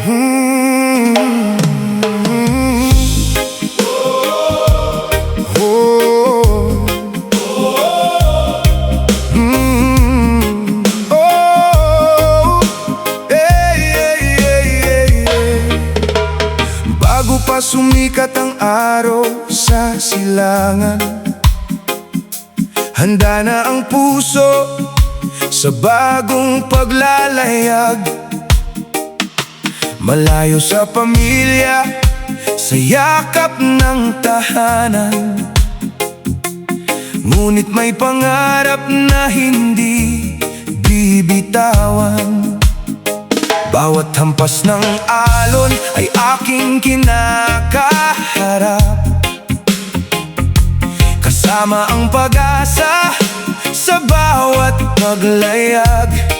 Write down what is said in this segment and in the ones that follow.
Mm. Bago pa sumikat ang araw sa silangan, handa na ang puso sa bagong paglalayag. Malayo sa pamilya, sa yakap ng tahanan, ngunit may pangarap na hindi bibitawan. Bawat hampas ng alon ay aking kinakaharap, kasama ang pag-asa sa bawat paglayag.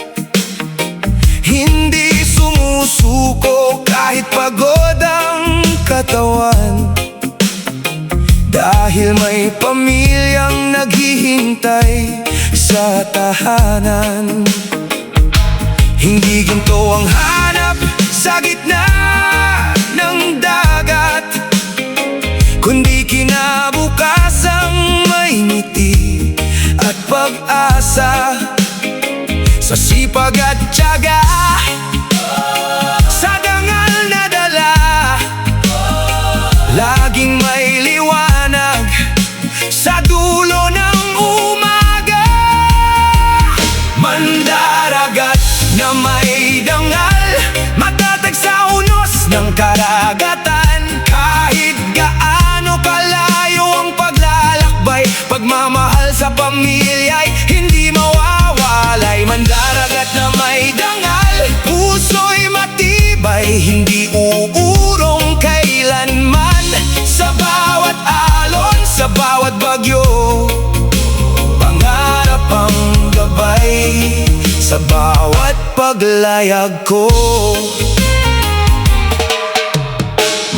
Hindi sumusuko kahit pagod ang katawan, dahil may pamilyang naghihintay sa tahanan. Hindi ginto ang hanap sa gitna ng dagat, kundi kinabukasang may ngiti at pag-asa. Sa sipag at tiyaga, sa dangal na dala, laging may liwanag sa dulo ng umaga. Mandaragat na may dangal, matatag sa unos ng karagatan. Kahit gaano kalayo ang paglalakbay, pagmamahal sa pamilya'y hindi mawawalay. Mandaragat na may dangal, puso'y matibay, hindi uurong kailanman. Sa bawat alon, sa bawat bagyo, pangarap ang gabay sa bawat paglayag ko.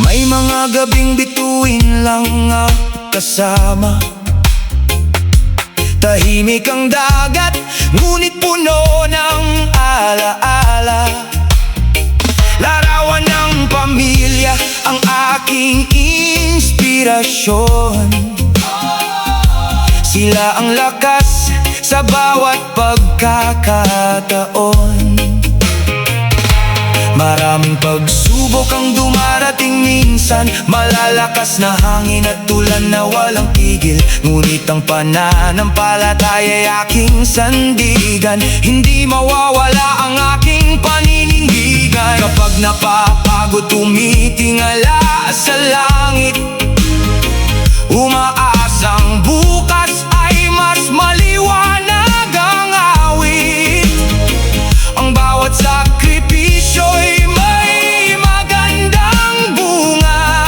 May mga gabing bituin lang ang kasama, tahimik ang dagat, ngunit puno ng alaala. Larawan ng pamilya ang aking inspirasyon, sila ang lakas sa bawat pagkakataon. Maraming pagsubok ang dumarating minsan, malalakas na hangin at tulan na walang tigil, ngunit ang pananampalataya'y aking sandigan. Hindi mawawala ang aking paninindigan. Kapag napapagod, tumitingala sa langit, umaasang bukas ay mas maliwanag ang awit. Ang bawat sakripisyo'y may magandang bunga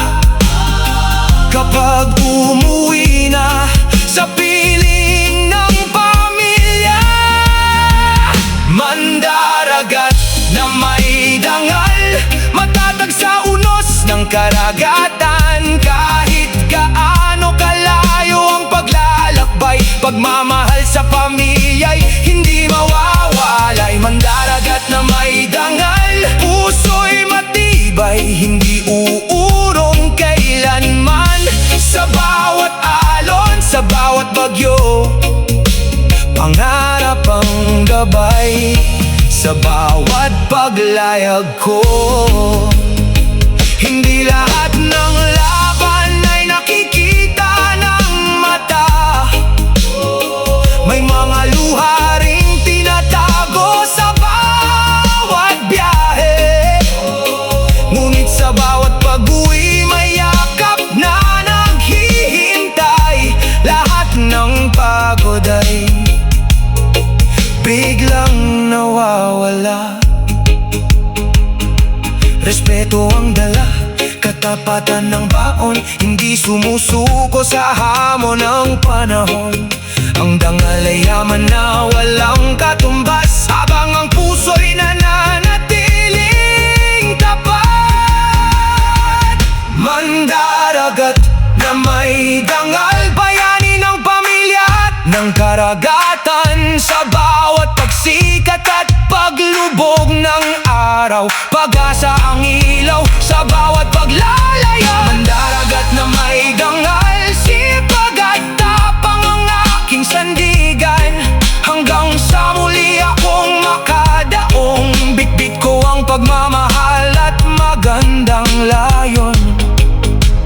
kapag umuwi na sa piling ng pamilya. Mandaragat na may dangal, matatag sa unos ng karagatan. Kahit gaano kalayo ang paglalakbay, pagmamahal sa pamilya'y hindi mawawalay. Mandaragat na may dangal, puso'y matibay, hindi uurong kailanman. Sa bawat alon, sa bawat bagyo, pangarap ang gabay sa bawat paglayag ko. Hindi lahat ng laban ay nakikita ng mata, may mga luha ring tinatago sa bawat biyahe. Ngunit sa bawat pag-uwi may yakap na naghihintay. Lahat ng pagod ay biglang nawawala. Respeto ang dala, katapatan ng baon, hindi sumusuko sa hamon ng panahon. Ang dangal ay yaman na walang katumbas, habang ang puso'y nananatiling tapat. Mandaragat na may dangal, bayani ng pamilya at ng karagatan. Sa bawat pagsikat at paglubog ng araw, pag-asa ang ilaw sa bawat paglalaya. Mandaragat na may dangal, sipag at tapang ang aking sandigan. Hanggang sa muli akong makadaong, bitbit ko ang pagmamahal at magandang layon.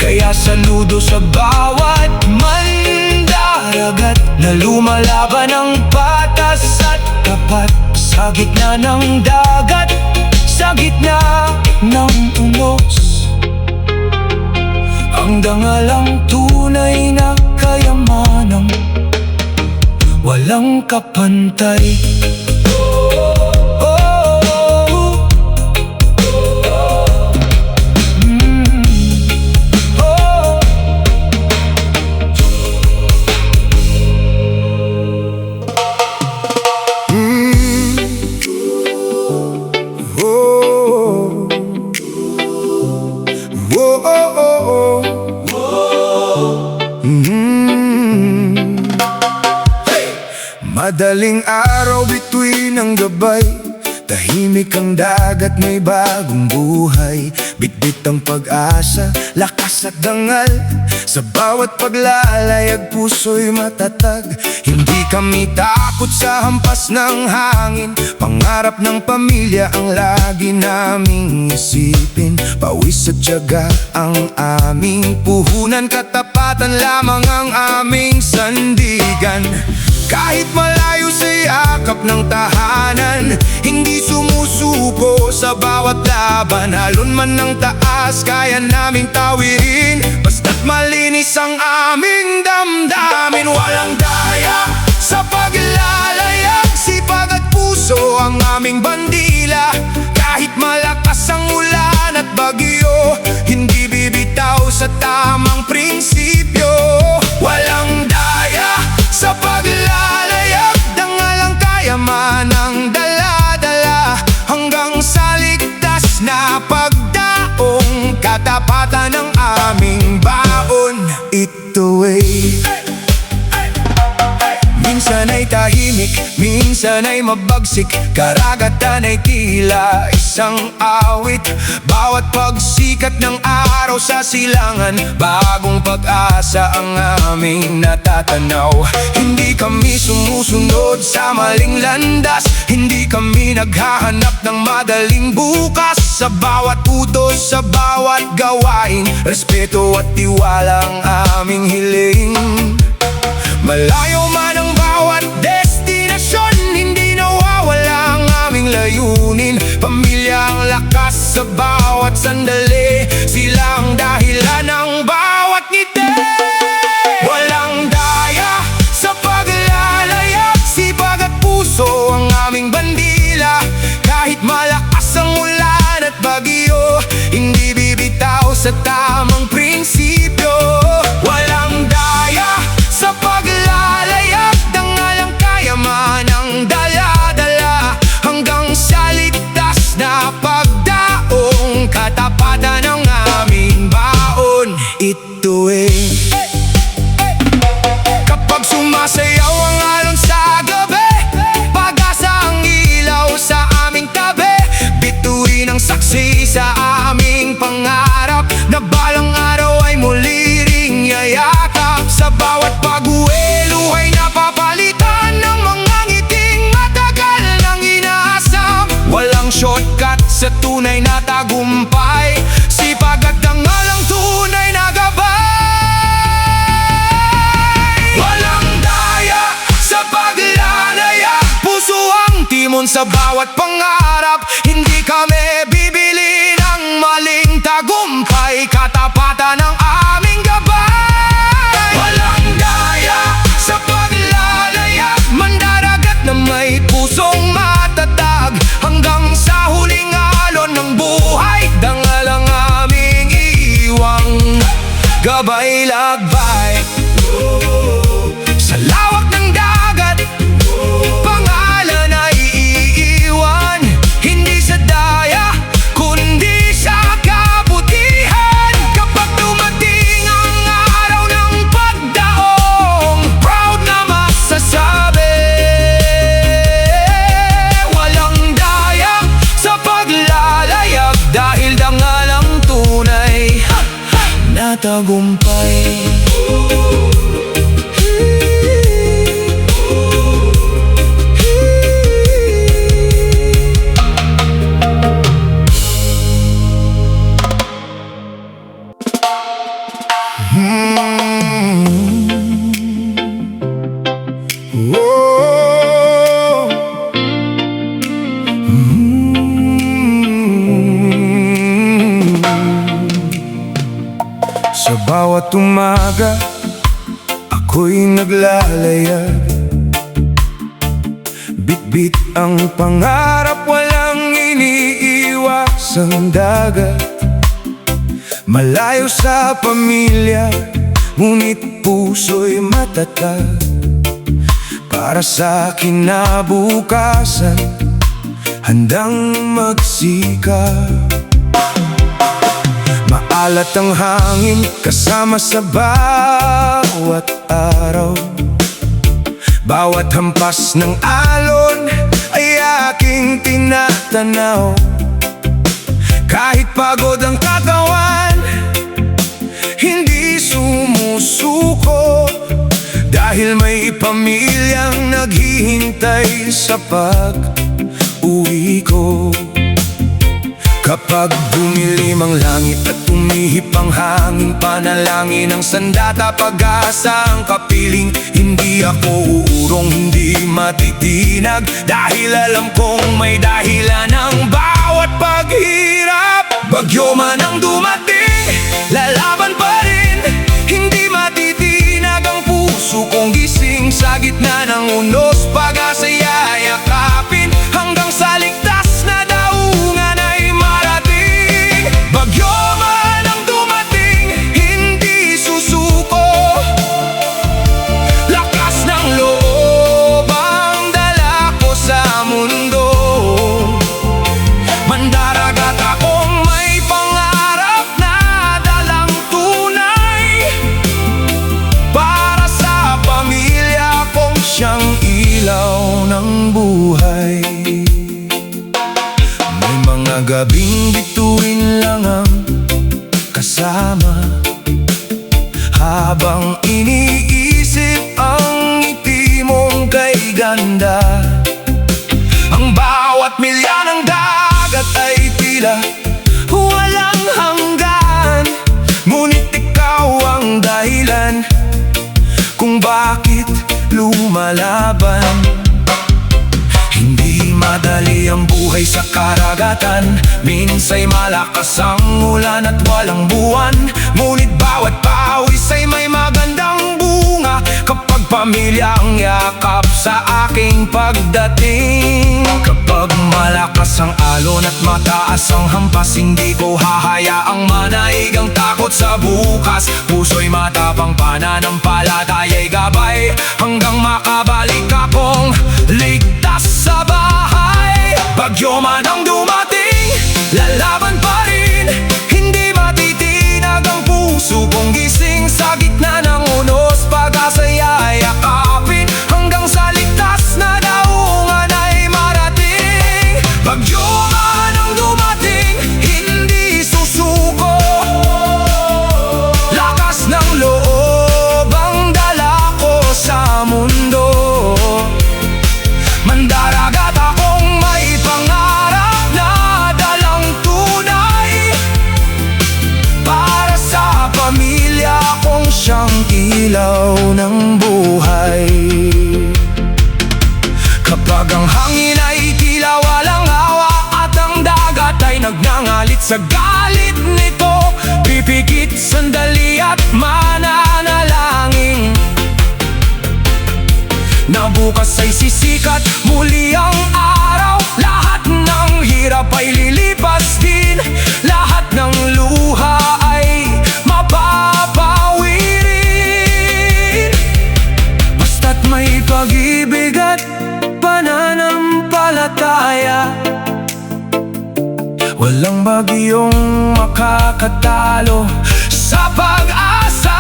Kaya saludo sa bawat mandaragat na lumalaban ng patas at tapat. Sa gitna ng dagat, sa gitna ng unos, ang dangal ang tunay na kayamanang walang kapantay. Madaling araw, bituin ang gabay, tahimik ang dagat, may bagong buhay. Bitbit ang pag-asa, lakas at dangal, sa bawat paglalayag puso'y matatag. Hindi kami takot sa hampas ng hangin, pangarap ng pamilya ang lagi naming isipin. Pawis at tiyaga ang aming puhunan, katapatan lamang ang aming sandigan. Kahit malayo sa yakap ng tahanan, hindi sumusuko sa bawat laban. Halon man ng taas, kaya naming tawirin, basta't malinis ang aming damdamin. Walang daya sa paglalayag, sipag at puso ang aming bandila. Kahit malakas ang ulan at bagyo, hindi bibitaw sa tamang prinsipyo. Walang daya sa paglalayag, dangal ang kayamanang dala-dala. Hanggang sa ligtas na pagdaong, katapatan ng aming baon. Ito ay minsan ay tahimik, minsan ay mabagsik, karagatan ay tila isang awit. Bawat pagsikat ng araw sa silangan, bagong pag-asa ang aming natatanaw. Hindi kami sumusunod sa maling landas, hindi kami naghahanap ng madaling bukas. Sa bawat utos, sa bawat gawain, respeto at tiwala ang aming hiling. Malayo man ang bawat destinasyon, hindi nawawala ang aming layunin. Pamilya ang lakas sa bawat sandali, sila ang dahilan ng bawat ngiti. Walang daya sa paglalayag, sipag at puso ang aming bandila. Kahit malakas ang ulan at bagyo, hindi bibitaw sa tamang prinsipyo. Walang daya sa paglalayag, dangal ang kayamanang dala-dala. Hanggang sa ligtas na pagdaong, katapatan ng aming baon. Ito kapag sumasayaw ang alon sa gabi, pag-asa ang ilaw sa aming tabi. Bituin ang saksi sa aming pangarap, na balang araw ay muli ring yayakap. Sa bawat pag-uwi, luhay napapalitan ng mga ngiting matagal nang inaasam. Walang shortcut sa tunay na tagumpay, sipag at dangal ang tunay na gabay. Walang daya sa paglalaya, puso ang timon sa bawat pangarap. Hindi kami bibili ng maling tagumpay, katapatan ng aming gabay. Walang daya sa paglalayag, mandaragat na may pusong matatag. Hanggang sa huling alon ng buhay, dangal ang aming iiwang gabay lagbay. Sa lawak ng dagat, pangalan ay iiwan, hindi sa daya, matagumpay. Sa bawat umaga, ako'y naglalayag. Bitbit ang pangarap, walang iniiwasang dagat. Malayo sa pamilya, ngunit puso'y matatag. Para sa kinabukasan, handang magsikap. Maalat ang hangin kasama sa bawat araw. Bawat hampas ng alon ay aking tinatanaw. Kahit pagod ang katawan, hindi sumusuko. Dahil may pamilyang naghihintay sa pag-uwi ko. Kapag dumilim ang langit at umihip ang hangin, panalangin ang sandata, pag-asa ang kapiling. Hindi ako uurong, hindi matitinag, dahil alam kong may dahilan ang bawat paghirap. Bagyo man ang dumating, lalaban pa rin. Hindi matitinag ang puso kong gising. Sa gitna ng unos, pag-asa yayakapin, hanggang sa ligtas na daungan ay marating. Bagyo man ang dumating, hindi susuko. Lakas ng loob ang dala ko sa mundo. Mandaragat akong may pangarap na dalang tunay. Para sa pamilya kong siyang ilaw ng buhay. May mga gabing bituin lang ang kasama, habang iniisip ang ngiti mong kay ganda. Ang bawat milya ng dagat ay tila walang hanggan, ngunit ikaw ang dahilan kung bakit lumalaban. Hindi madali ang buhay sa karagatan, minsa'y malakas ang ulan at walang buwan. Ngunit bawat pawis ay may magandang bunga, kapag pamilya ang yakap sa aking pagdating. Kapag malakas ang alon at mataas ang hampas, hindi ko hahayaang manaig ang takot sa bukas. Puso'y matapang, pananampalataya'y gabay, hanggang makabalik akong ligtas sa bahay. Bagyo man ang dumating, lalaban pa rin. Hindi matitinag ang puso kong gising. Sa gitna ng unos, pag-asa'y yayakapin, hanggang sa ligtas na daungan ay marating. Bagyo man ang dumating, hindi susuko. Lakas ng loob ang dala ko sa mundo. Mandaragat akong may pangarap na dalang tunay. Para sa pamilya kong siyang ilaw ng buhay. Kapag ang hangin ay tila walang hawa, at ang dagat ay nagngangalit sa galit nito, pipikit sandali at mananalangin na bukas ay sisikat muli ang araw. Lahat ng hirap ay lilipas din, lahat ng luha ay mababawi rin. Basta't may pag-ibig at pananampalataya, walang bagyong makakatalo sa pag-asa.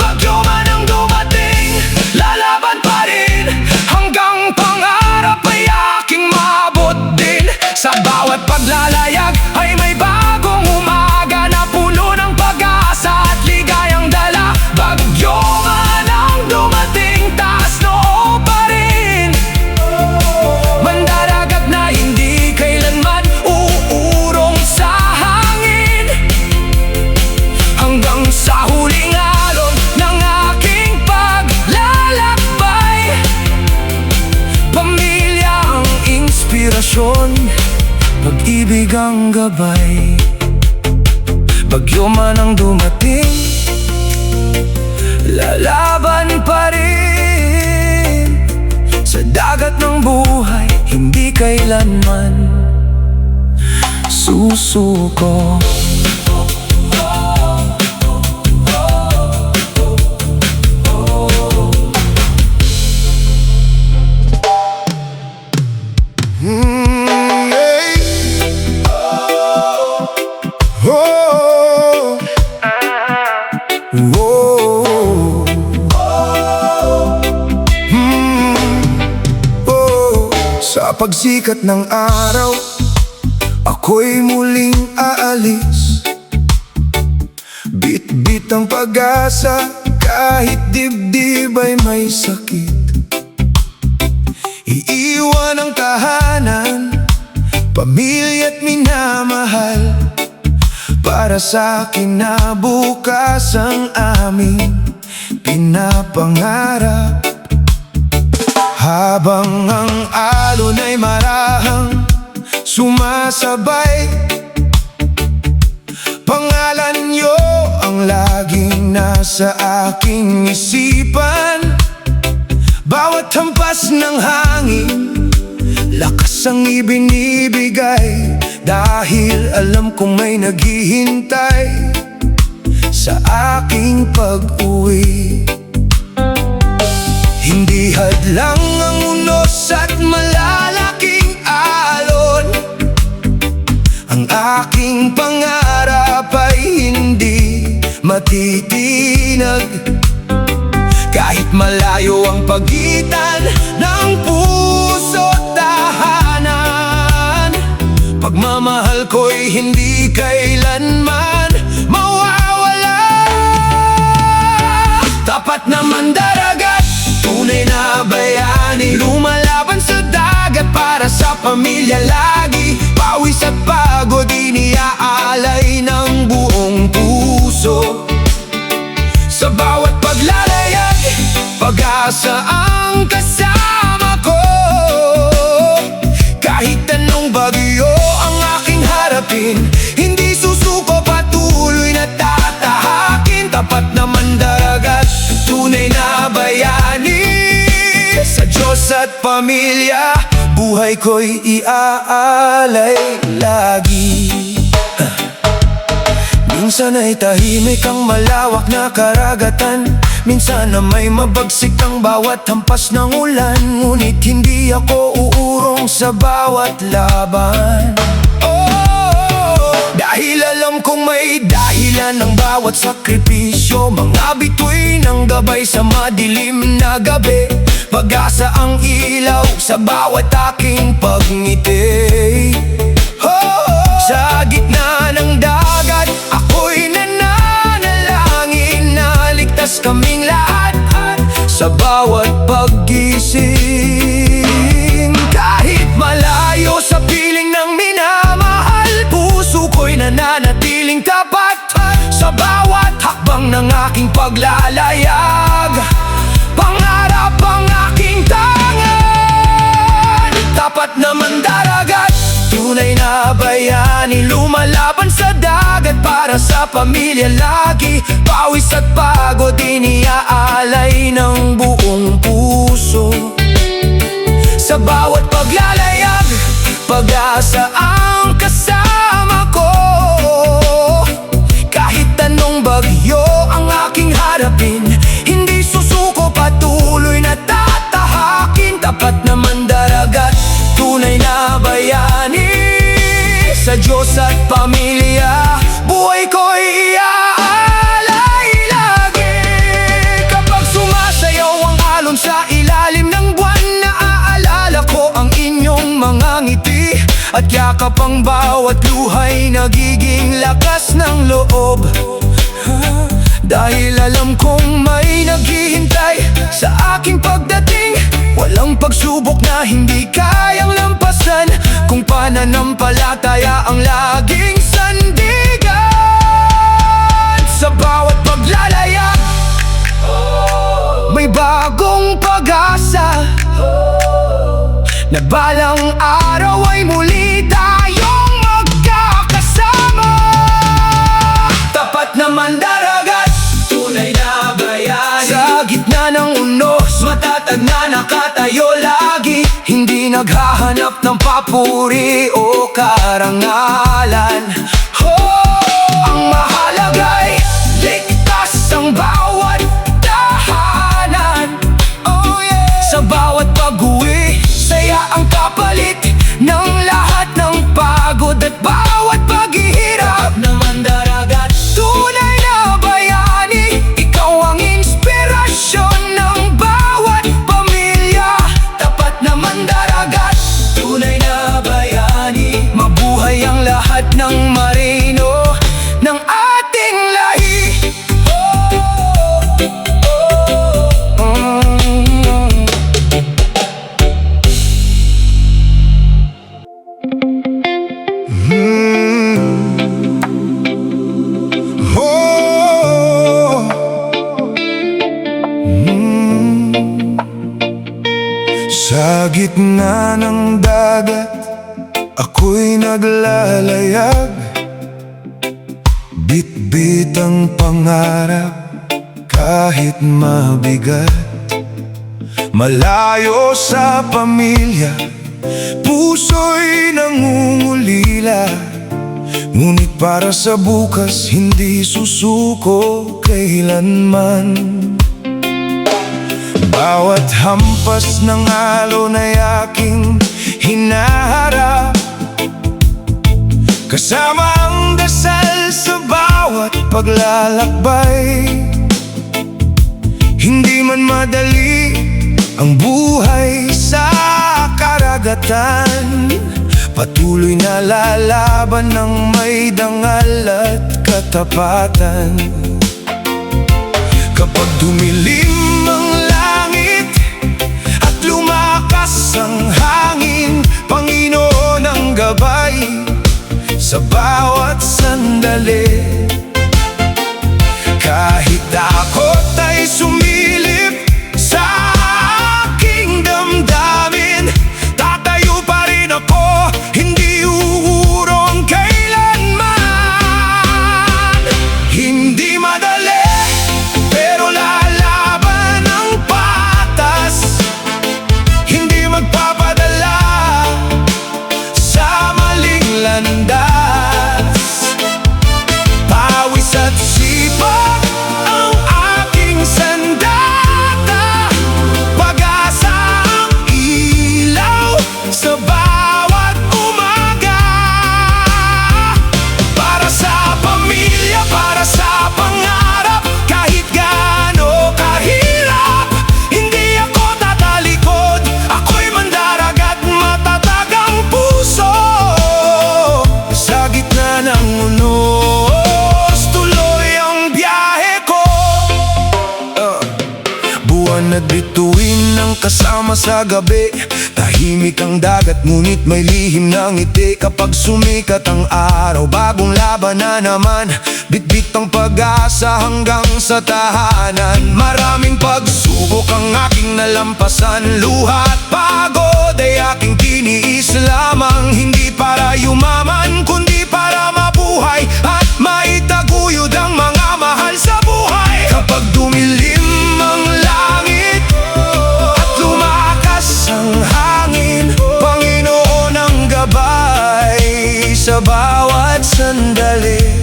Bagyo man ang dumating, lalaban pa rin, hanggang pangarap ay aking maabot din. Sa bawat paglalayag ay may bagong umaga na puno ng pag-asa. inspirasyon, pag-ibig ang gabay. Bagyo man ang dumating, lalaban pa rin. Sa dagat ng buhay, hindi kailanman susuko. Sa pagsikat ng araw, ako'y muling aalis. Bit-bit ang pag-asa, kahit dibdib ay may sakit. Iiwan ang tahanan, pamilya't minamahal. Para sa akin na bukas ang aming pinapangarap. Habang ang alon ay marahang sumasabay, pangalan niyo ang laging nasa aking isipan. Bawat hampas ng hangin, lakas ang ibinibigay. Dahil alam kong may naghihintay sa aking pag-uwi. Hindi hadlang ang unos at malalaking alon. Ang aking pangarap ay hindi matitinag. Kahit malayo ang pagitan ng puso't tahanan, pagmamahal ko'y hindi kailanman mawawala. Tapat na mandaragat, tunay na bayani, lumalaban sa dagat para sa pamilya lagi. Pawis at pagod iniaalay ng buong puso. Sa bawat paglalayag, pag-asa ang kasama ko. Kahit anong bagyo ang aking harapin, hindi susuko, patuloy na tatahakin. Tapat na mandaragat, tunay na bayani, sa Diyos at pamilya, buhay ko'y iaalay lagi. Minsan ay tahimik ang malawak na karagatan, minsan na may mabagsik ang bawat hampas ng ulan. Ngunit hindi ako uurong sa bawat laban. Dahil alam kong may dahilan ng bawat sakripisyo. Mga bituin ng gabay sa madilim na gabi, pag-asa ang ilaw sa bawat aking pagngiti. Sa gitna ng dagat, ako'y nananalangin na ligtas kaming lahat sa bawat paggising. Kahit malayo sa piling ng minamahal, puso ko'y nananatiling tapat sa bawat hakbang ng aking paglalayag. Pangarap ang aking tangan, tapat na mandaragat, tunay na bayani, lumalaban sa dagat para sa pamilya lagi. Pawis at pagod iniaalay ng buong puso. Sa bawat paglalayag, pag-asa ang kasama ko. Kahit anong bagyo ang aking harapin, hindi susuko, patuloy na tatahakin. Tapat na mandaragat, tunay na bayani, sa Diyos at pamilya, buhay ko'y iaalay lagi. Kapag sumasayaw ang alon sa ilalim ng buwan, naaalala ko ang inyong mga ngiti at yakap ang bawat luha'y nagiging lakas ng loob. Dahil alam kong may naghihintay sa aking pagdating, walang pagsubok na hindi kayang lampasan, kung pananampalataya ang laging sandigan. Sa bawat paglalayag, may bagong pag-asa na Balang araw ay muli tayong magkakasama. Tapat na mandaragat, tunay na bayani. Sa gitna ng unos, matatag na nakatayo lagi. Hindi naghahanap ng papuri o karangalan. Ang mahalaga'y ligtas ang bawat tahanan. Sa bawat pag-uwi, saya ang kapalit ng lahat ng pagod at bawat paghihirap. Na mandaragat, tunay na bayani. Ikaw ang inspirasyon ng bawat pamilya. Tapat na mandaragat, tunay na bayani. Mabuhay ang lahat ng marino ng ating lahi. Sa gitna ng dagat, ako'y naglalayag. Bitbit ang pangarap kahit mabigat. Malayo sa pamilya, puso'y nangungulila. Ngunit para sa bukas, hindi susuko kailanman. Bawat hampas ng alon ay aking hinaharap, kasama ang dasal sa bawat paglalakbay. Hindi man madali ang buhay sa karagatan, patuloy na lalaban ng may dangal at katapatan. Kapag dumilim ang langit at lumakas ang hangin, Panginoon ang gabay sa bawat sandali. Kahit takot ay sumilip sa aking damdamin, tatayo pa rin ako, hindi uurong kailanman. Hindi madali, pero lalaban ng patas. Hindi magpapadala sa maling landas. Pawis at sipag ang aking sandata, pag-asa ang ilaw sa bawat umaga. Para sa pamilya, para sa pangarap, kahit gaano kahirap, hindi ako tatalikod. Ako'y mandaragat, matatag ang puso. Sa gitna ng unos, tuloy ang biyahe ko. Buwan at bituin ang kasama sa gabi. Tahimik ang dagat, ngunit may lihim ng ngiti. Kapag sumikat ang araw, bagong laban na naman. Bitbit ang pag-asa hanggang sa tahanan. Maraming pagsubok ang aking nalampasan, luha at pagod ay aking tiniis lamang. Hindi para yumaman, kundi para mabuhay at maitaguyod ang mga mahal sa buhay. Kapag dumilim ang langit at lumakas ang hangin, Panginoon ang gabay sa bawat sandali.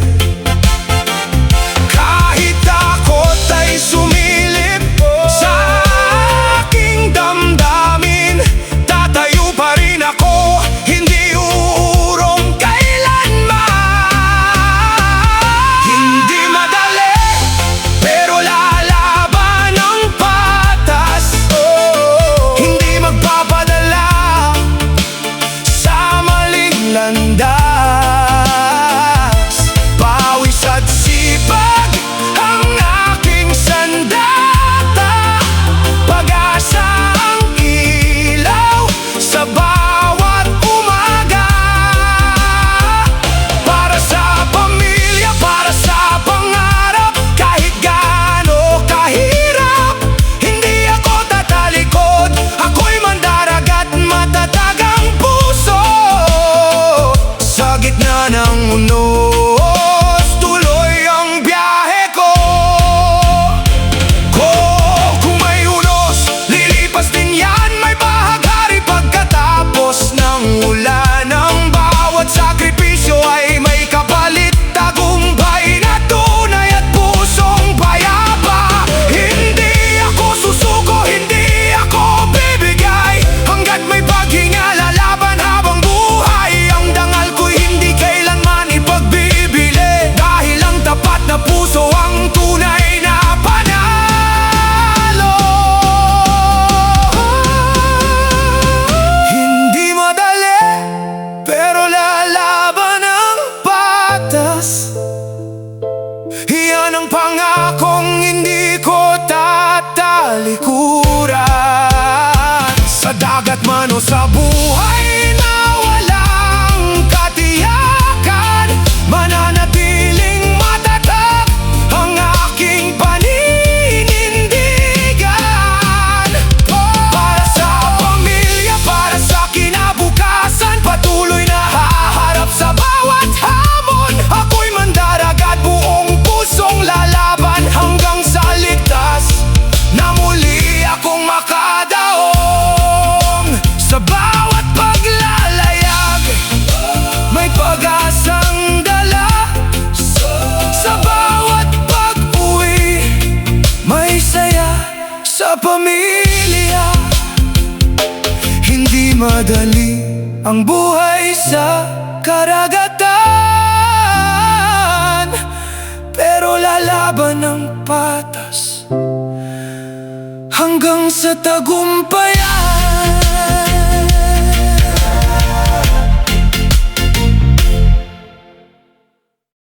Kahit takot ay sumilip sa aking damdamin, tatayo pa rin ako, hindi uurong kailanman. Hindi madali, pero lalaban ng patas. Hindi magpapadala sa maling landas. sa pamilya. Hindi madali ang buhay sa karagatan, pero lalaban ng patas hanggang sa tagumpayan.